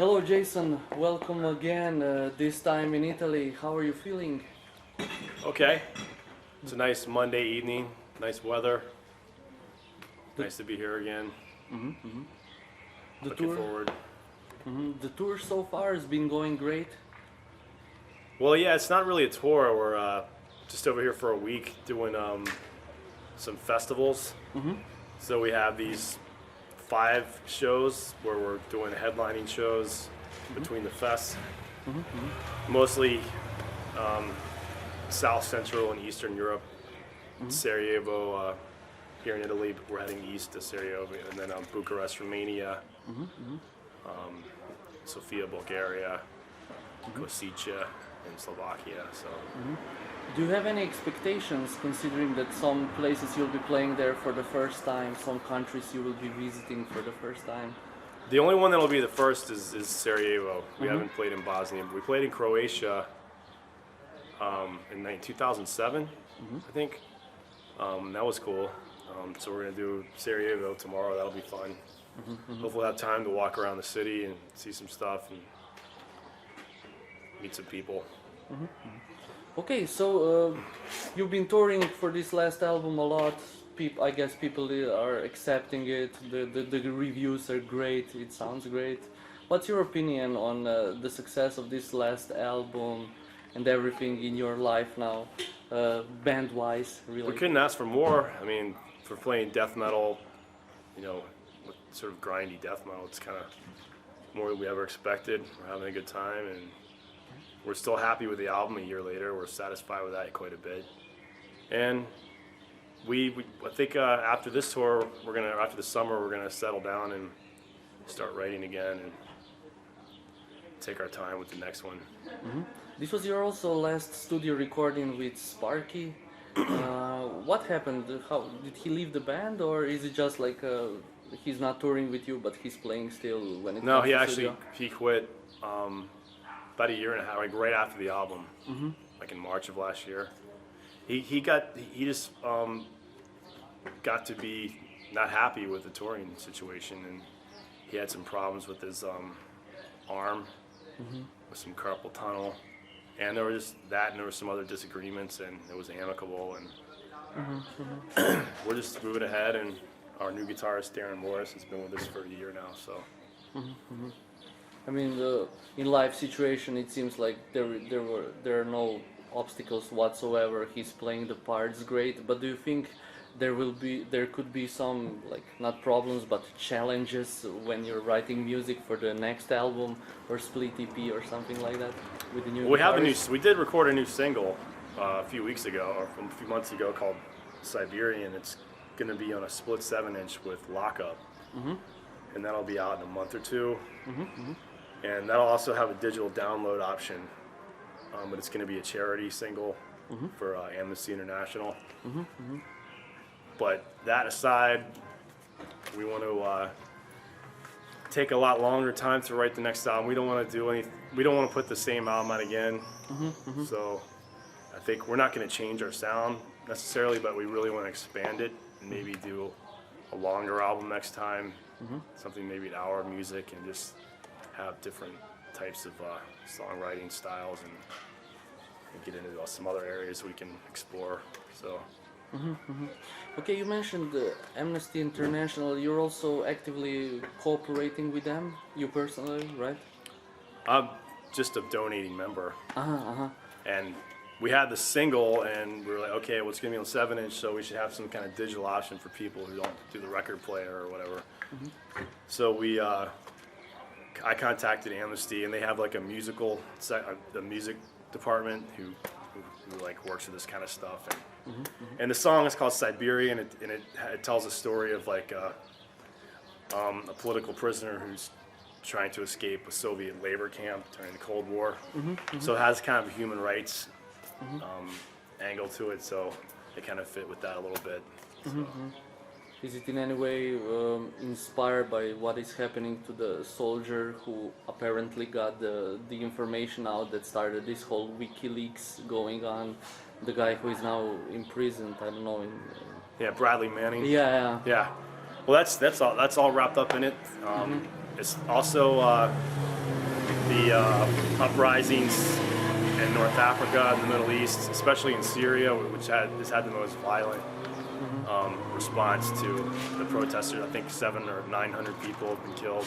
Hello Jason, welcome again, this time in Italy. How are you feeling? Okay. It's a nice Monday evening, nice weather. The- Nice to be here again. The Looking tour, forward. the tour so far has been going great. Well, yeah, it's not really a tour. We're just over here for a week doing some festivals. So we have these 5 shows where we're doing headlining shows between the fests. Mostly South Central and Eastern Europe. Sarajevo here in Italy, but we're heading east to Sarajevo, and then Bucharest, Romania, Sofia, Bulgaria, Kosice in Slovakia. So Do you have any expectations, considering that some places you'll be playing there for the first time, some countries you will be visiting for the first time? the only one that'll be the first is Sarajevo. We haven't played in Bosnia. We played in Croatia in 2007, I think. That was cool. So we're gonna do Sarajevo tomorrow. That'll be fun. Hopefully we'll have time to walk around the city and see some stuff and meet some people. Okay, so you've been touring for this last album a lot. I guess people are accepting it. The reviews are great. It sounds great. What's your opinion on the success of this last album and everything in your life now, band-wise? Really. We couldn't ask for more. I mean, for playing death metal, with sort of grindy death metal, it's kind of more than we ever expected. We're having a good time, and we're still happy with the album a year later. We're satisfied with that quite a bit. And I think after this tour, after the summer, we're gonna settle down and start writing again and take our time with the next one. This was your also last studio recording with Sparky. What happened? How did he leave the band, or is it just like he's not touring with you, but he's playing still when it No, comes he to actually studio? quit about a year and a half, like right after the album, like in March of last year. He just got to be not happy with the touring situation, and he had some problems with his arm, with some carpal tunnel, and there was just that, and there were some other disagreements, and it was amicable, and we're just moving ahead. And our new guitarist Darren Morris has been with us for a year now, so. I mean, in life situation, it seems like there are no obstacles whatsoever. He's playing the parts great, but do you think there could be some, like, not problems but challenges when you're writing music for the next album or split EP or something like that with the new? We did record a new single a few weeks ago, or a few months ago, called Siberian. It's going to be on a split 7-inch with lockup, and that'll be out in a month or two. And that'll also have a digital download option, but it's going to be a charity single for Amnesty International. But that aside, we want to take a lot longer time to write the next album. We don't want to put the same album out again. So I think we're not going to change our sound necessarily, but we really want to expand it and maybe do a longer album next time, something maybe an hour of music, and just have different types of songwriting styles and get into some other areas we can explore. So. Okay, you mentioned Amnesty International. You're also actively cooperating with them, you personally, right? I'm just a donating member. And we had the single, and we were like, okay, well, it's going to be on 7-inch, so we should have some kind of digital option for people who don't do the record player or whatever. So I contacted Amnesty, and they have like a music department who like works with this kind of stuff. And the song is called Siberian, and it tells a story of like a political prisoner who's trying to escape a Soviet labor camp during the Cold War. So it has kind of a human rights angle to it, so it kind of fit with that a little bit. So. Is it in any way inspired by what is happening to the soldier who apparently got the information out that started this whole WikiLeaks going on? The guy who is now imprisoned, I don't know. Yeah, Bradley Manning. Yeah. Well, that's all wrapped up in it. It's also the uprisings in North Africa and the Middle East, especially in Syria, which has had the most violent response to the protesters. I think 700 or 900 people have been killed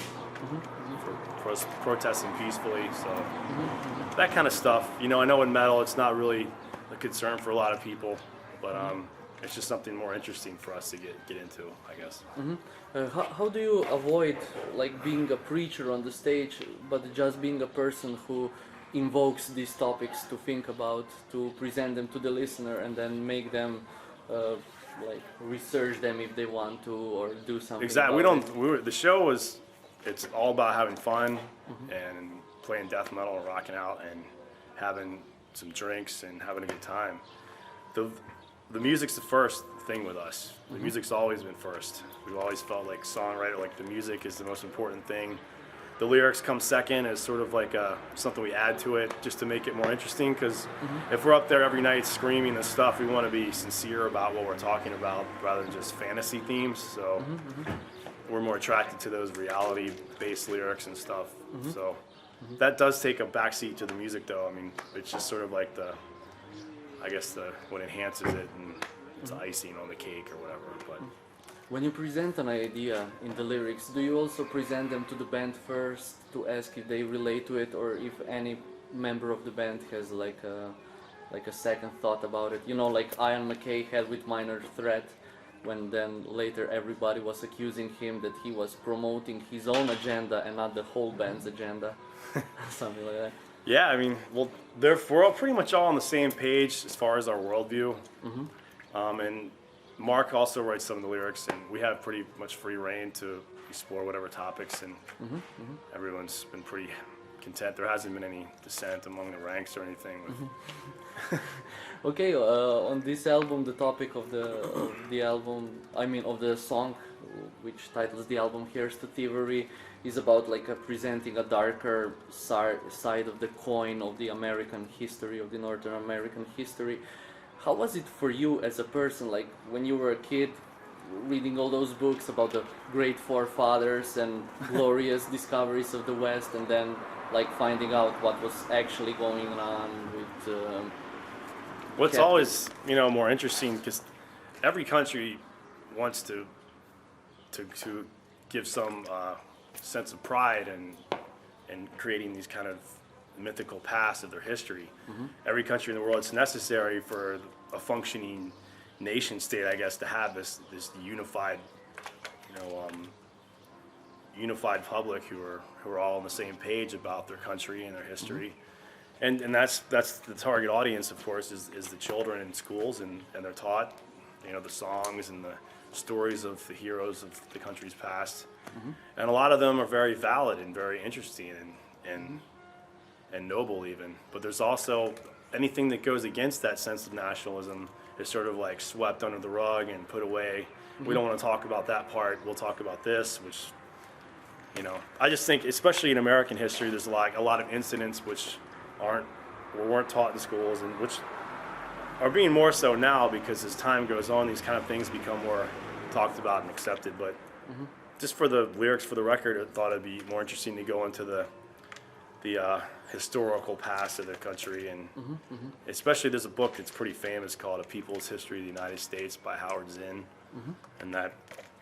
for protesting peacefully. So that kind of stuff. You know, I know in metal it's not really a concern for a lot of people, but it's just something more interesting for us to get into, I guess. How do you avoid like being a preacher on the stage, but just being a person who invokes these topics to think about, to present them to the listener, and then make them like research them if they want to, or do something? Exactly. About The show it's all about having fun and playing death metal and rocking out and having some drinks and having a good time. The music's the first thing with us. The music's always been first. We've always felt like songwriter, like the music is the most important thing. The lyrics come second as sort of like something we add to it just to make it more interesting, because if we're up there every night screaming and stuff, we want to be sincere about what we're talking about rather than just fantasy themes. So we're more attracted to those reality-based lyrics and stuff. So that does take a backseat to the music, though. I mean, it's just sort of like what enhances it, and it's icing on the cake or whatever. But when you present an idea in the lyrics, do you also present them to the band first to ask if they relate to it, or if any member of the band has like a second thought about it? You know, like Ian MacKaye had with Minor Threat, when then later everybody was accusing him that he was promoting his own agenda and not the whole band's agenda. Something like that. yeah, I mean, well, we're all pretty much all on the same page as far as our worldview. And Mark also writes some of the lyrics, and we have pretty much free reign to explore whatever topics, and everyone's been pretty content. There hasn't been any dissent among the ranks or anything. Okay, on this album, the topic of the album, I mean of the song, which titles the album "Here's to Thievery," is about like presenting a darker side of the coin of the American history, of the Northern American history. How was it for you as a person, like when you were a kid, reading all those books about the great forefathers and glorious discoveries of the West, and then like finding out what was actually going on with What's always, you know, more interesting, because every country wants to give some sense of pride in creating these kind of mythical past of their history. Every country in the world, it's necessary for a functioning nation state, I guess, to have this unified, unified public who are all on the same page about their country and their history. And that's the target audience, of course, is the children in schools, and they're taught, the songs and the stories of the heroes of the country's past. And a lot of them are very valid and very interesting and noble even. But there's also anything that goes against that sense of nationalism is sort of like swept under the rug and put away. We don't want to talk about that part. We'll talk about this, which, I just think, especially in American history, there's a lot of incidents which weren't taught in schools, and which are being more so now, because as time goes on, these kind of things become more talked about and accepted. But just for the lyrics for the record, I thought it'd be more interesting to go into the historical past of the country, and especially there's a book that's pretty famous called A People's History of the United States by Howard Zinn, and that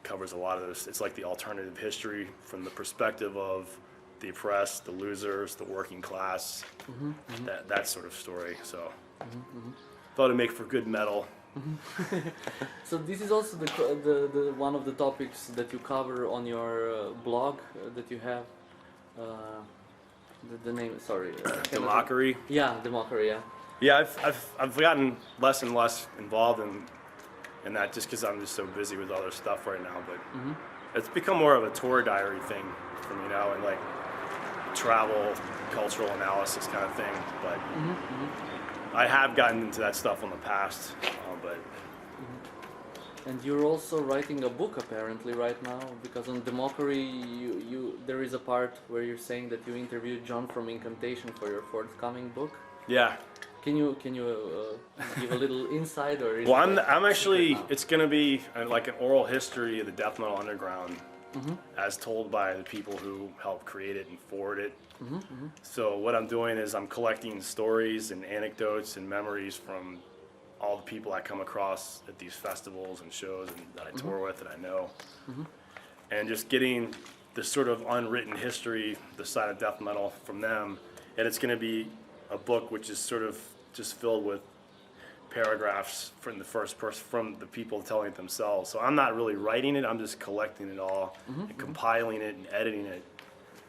covers a lot of this. It's like the alternative history from the perspective of the oppressed, the losers, the working class, that sort of story. So thought it'd make for good metal. So this is also the one of the topics that you cover on your blog that you have. The name, sorry. The Mockery. Yeah, the Mockery. Yeah. Yeah, I've gotten less and less involved in that, just because I'm just so busy with other stuff right now. But it's become more of a tour diary thing for me now, and like travel, cultural analysis kind of thing. But I have gotten into that stuff in the past. But and you're also writing a book apparently right now, because on the Mockery, there is a part where you're saying that you interviewed John from Incantation for your forthcoming book. Yeah. Can you give a little insight, or? Is well, I'm actually. It's going to be like an oral history of the death metal underground as told by the people who helped create it and forward it. So what I'm doing is I'm collecting stories and anecdotes and memories from all the people I come across at these festivals and shows and that I tour with, that I know, and just getting the sort of unwritten history, the side of death metal, from them. And it's going to be a book which is sort of just filled with paragraphs from the first person, from the people telling it themselves. So I'm not really writing it, I'm just collecting it all and compiling it and editing it.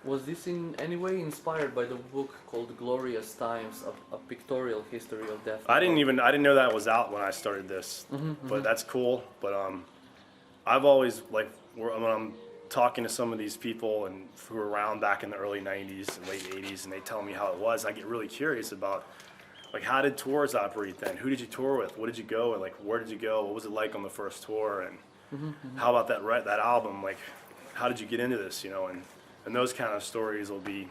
Was this in any way inspired by the book called Glorious Times, a pictorial history of death? I didn't know that was out when I started this, but that's cool. But I've always, like, when I'm talking to some of these people and who were around back in the early 90s and late 80s, and they tell me how it was, I get really curious about, like, how did tours operate then? Who did you tour with? What did you go? And, like, where did you go? What was it like on the first tour? And how about that album? Like, how did you get into this, you know? And those kind of stories will be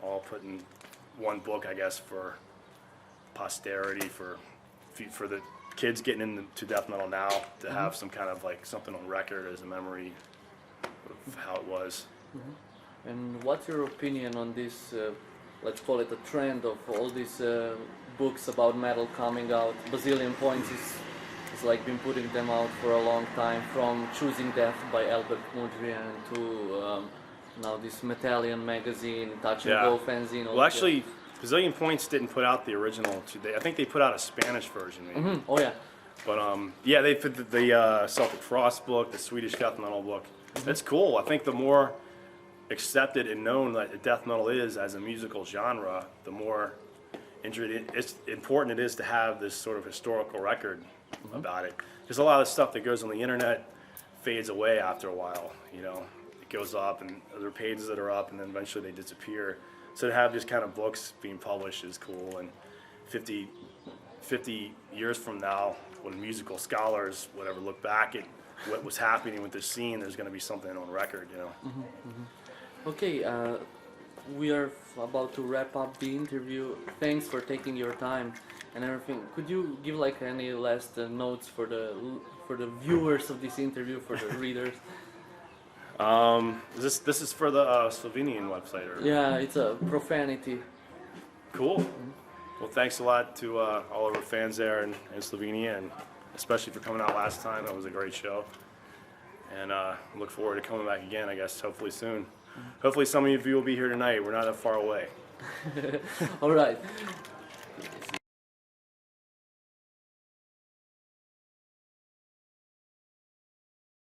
all put in one book, I guess, for posterity, for the kids getting into death metal now, to have some kind of, like, something on record as a memory of how it was. And what's your opinion on this, let's call it a trend of all these books about metal coming out? Bazillion Points is like been putting them out for a long time, from Choosing Death by Albert Mudrian to now this Metallian magazine, Touch and Go fanzine. Well, actually, Bazillion Points didn't put out the original. I think they put out a Spanish version, maybe. Oh yeah. But yeah, they put the Celtic Frost book, the Swedish death metal book. That's cool. I think the more accepted and known that death metal is as a musical genre, the more important it is to have this sort of historical record about it. Because a lot of the stuff that goes on the internet fades away after a while, you know. It goes up, and there are pages that are up, and then eventually they disappear. So to have these kind of books being published is cool. And 50 years from now, when musical scholars, whatever, look back at what was happening with this scene, there's going to be something on record, you know. Okay, we are about to wrap up the interview. Thanks for taking your time and everything. Could you give like any last notes for the viewers of this interview, for the readers? This is for the Slovenian website, or? Yeah, it's a profanity. Cool. Well, thanks a lot to all of our fans there in Slovenia, and especially for coming out last time. It was a great show, and look forward to coming back again, I guess, hopefully soon. Hopefully some of you will be here tonight. We're not that far away. All right.